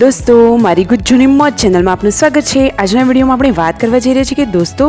દોસ્તો મારી ગુજ્જુની મોજ ચેનલમાં આપનું સ્વાગત છે। આજના વિડીયોમાં આપણે વાત કરવા જઈ રહ્યા છીએ કે દોસ્તો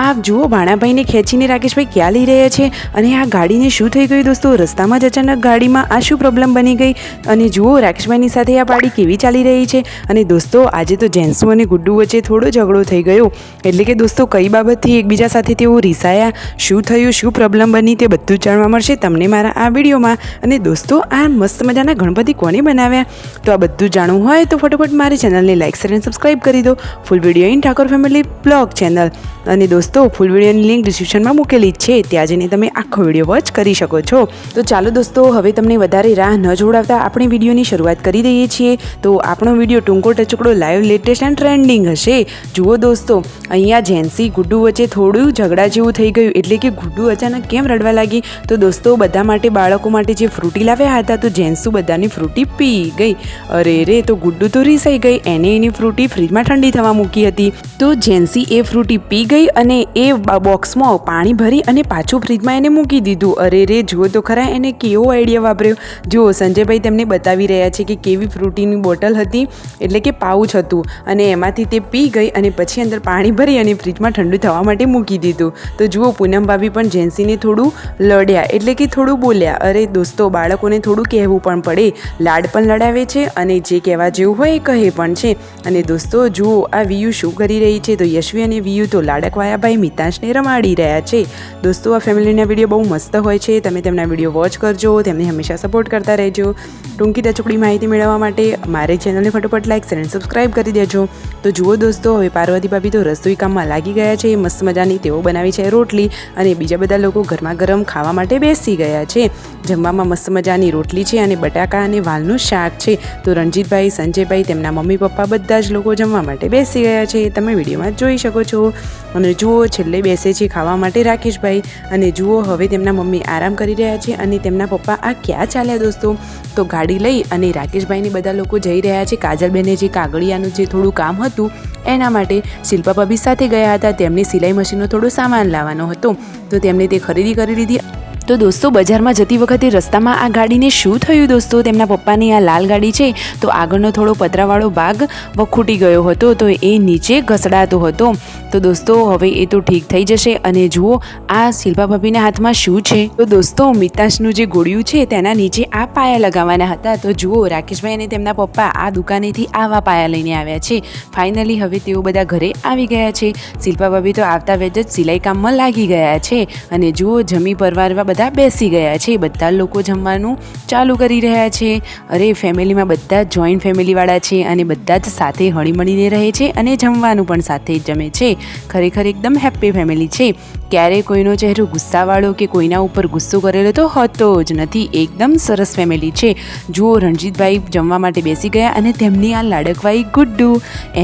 આપ જુઓ ભાણાભાઈને ખેંચીને રાકેશભાઈ ક્યાં લઈ રહ્યા છે અને આ ગાડીને શું થઈ ગયું દોસ્તો। રસ્તામાં જ અચાનક ગાડીમાં આ શું પ્રોબ્લેમ બની ગઈ અને જુઓ રાકેશભાઈની સાથે આ ગાડી કેવી ચાલી રહી છે। અને દોસ્તો આજે તો જેન્સુ અને ગુડ્ડુ વચ્ચે થોડો ઝઘડો થઈ ગયો, એટલે કે દોસ્તો કઈ બાબતથી એકબીજા સાથે તેઓ રીસાયા, શું થયું, શું પ્રોબ્લેમ બની તે બધું જ જાણવા મળશે તમને મારા આ વિડીયોમાં। અને દોસ્તો આ મસ્ત મજાના ગણપતિ કોને બનાવ્યા તો આ બધું જાણવું હોય તો ફટાફટ મારી ચેનલને લાઈક શેર અને સબસ્ક્રાઈબ કરી દો। Full video in Thakor family blog channel અને દોસ્તો ફૂલ વિડીયોની લિંક ડિસ્ક્રિપ્શનમાં મૂકેલી જ છે, ત્યાં જઈને તમે આખો વિડીયો વોચ કરી શકો છો। તો ચાલો દોસ્તો હવે તમને વધારે રાહ ન જોડાવતા આપણે વિડીયોની શરૂઆત કરી દઈએ છીએ। તો આપણો વિડીયો ટૂંકો ટચુકડો લાઈવ લેટેસ્ટ એન્ડ ટ્રેન્ડિંગ હશે। જુઓ દોસ્તો અહીંયા જેન્સી ગુડ્ડુ વચ્ચે થોડું ઝઘડા જેવું થઈ ગયું, એટલે કે ગુડ્ડુ અચાનક કેમ રડવા લાગી તો દોસ્તો બધા માટે બાળકો માટે જે ફ્રૂટી લાવ્યા હતા તો જેન્સુ બધાની ફ્રૂટી પી ગઈ। અરે રે તો ગુડ્ડુ તો રીસાઈ ગઈ, એને એની ફ્રૂટી ફ્રીજમાં ઠંડી થવા મૂકી હતી તો જેન્સી એ ફ્રૂટી પી ગઈ અને એ બોક્સમાં પાણી ભરી અને પાછું ફ્રીજમાં એને મૂકી દીધું। અરે રે જુઓ તો ખરા એને કેવો આઈડિયા વાપર્યો। જુઓ સંજયભાઈ તેમને બતાવી રહ્યા છે કે કેવી ફ્રૂટીની બોટલ હતી, એટલે કે પાઉચ હતું અને એમાંથી તે પી ગઈ અને પછી અંદર પાણી ભરી અને ફ્રીજમાં ઠંડુ થવા માટે મૂકી દીધું। તો જુઓ પૂનમ ભાભી પણ જેન્સીને થોડું લડ્યા, એટલે કે થોડું બોલ્યા। અરે દોસ્તો બાળકોને થોડું કહેવું પણ પડે, લાડ પણ લડાવે છે અને જે કહેવા જેવું હોય એ કહે પણ છે। અને દોસ્તો જુઓ આ વિયુ શું કરી રહી છે તો યશવી અને વિયુ તો લાડકવાયાભાઈ મિતાંશને રમાડી રહ્યા છે। દોસ્તો આ ફેમિલીના વિડીયો બહુ મસ્ત હોય છે, તમે તેમના વિડીયો વોચ કરજો, તેમને હંમેશા સપોર્ટ કરતા રહેજો। ટૂંકી ટચુકડી માહિતી મેળવવા માટે મારી ચેનલને ફટાફટ લાઈક શેર અને સબસ્ક્રાઈબ કરી દેજો। તો જુઓ દોસ્તો હવે પાર્વતી ભાભી તો રસોઈ કામમાં લાગી ગયા છે, મસ્ત મજાની તેઓ બનાવી છે રોટલી અને બીજા બધા લોકો ગરમા ગરમ ખાવા માટે બેસી ગયા છે। જમવામાં મસ્ત મજાની રોટલી છે અને બટાકા અને વાલનું શાક છે। તો રણજીતભાઈ, સંજયભાઈ, તેમના મમ્મી પપ્પા બધા જ લોકો જમવા માટે બેસી ગયા છે, તમે વિડીયોમાં જોઈ શકો છો। અને જુઓ છેલ્લે બેસે છે ખાવા માટે રાકેશભાઈ અને જુઓ હવે તેમના મમ્મી આરામ કરી રહ્યા છે અને તેમના પપ્પા આ ક્યાં ચાલ્યા દોસ્તો તો ગાડી લઈ અને રાકેશભાઈને બધા લોકો જઈ રહ્યા છે કાજલબેને જે કાગળિયાનું જે થોડું કામ હતું એના માટે શિલ્પા ભાભી સાથે ગયા હતા, તેમની સિલાઈ મશીનનો થોડો સામાન લાવવાનો હતો તો તેમણે તે ખરીદી કરી લીધી। તો દોસ્તો બજારમાં જતી વખતે રસ્તામાં આ ગાડીને શું થયું દોસ્તો, તેમના પપ્પાની આ લાલ ગાડી છે તો આગળનો થોડો પતરાવાળો ભાગ વખૂટી ગયો હતો તો એ નીચે ઘસડાતો હતો। તો દોસ્તો હવે એ તો ઠીક થઈ જશે। અને જુઓ આ શિલ્પા ભાભીના હાથમાં શું છે તો દોસ્તો મિતાંશનું જે ગોળિયું છે તેના નીચે આ પાયા લગાવવાના હતા। તો જુઓ રાકેશભાઈ અને તેમના પપ્પા આ દુકાનેથી આવા પાયા લઈને આવ્યા છે। ફાઇનલી હવે તેઓ બધા ઘરે આવી ગયા છે। શિલ્પા ભાભી તો આવતા વેત જ સિલાઈ કામમાં લાગી ગયા છે અને જુઓ જમી પરવારવા બધા બેસી ગયા છે, બધા લોકો જમવાનું ચાલુ કરી રહ્યા છે। અરે ફેમિલીમાં બધા જ જોઈન્ટ ફેમિલીવાળા છે અને બધા જ સાથે હળીમળીને રહે છે અને જમવાનું પણ સાથે જ જમે છે। ખરેખર એકદમ હેપ્પી ફેમિલી છે, ક્યારેય કોઈનો ચહેરો ગુસ્સાવાળો કે કોઈના ઉપર ગુસ્સો કરેલો તો હોતો જ નથી, એકદમ સરસ ફેમિલી છે। જુઓ રણજીતભાઈ જમવા માટે બેસી ગયા અને તેમની આ લાડકવાઈ ગુડ્ડુ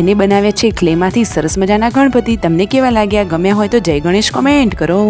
એને બનાવ્યા છે ક્લેમાંથી સરસ મજાના ગણપતિ। તમને કેવા લાગ્યા, ગમ્યા હોય તો જય ગણેશ કોમેન્ટ કરો।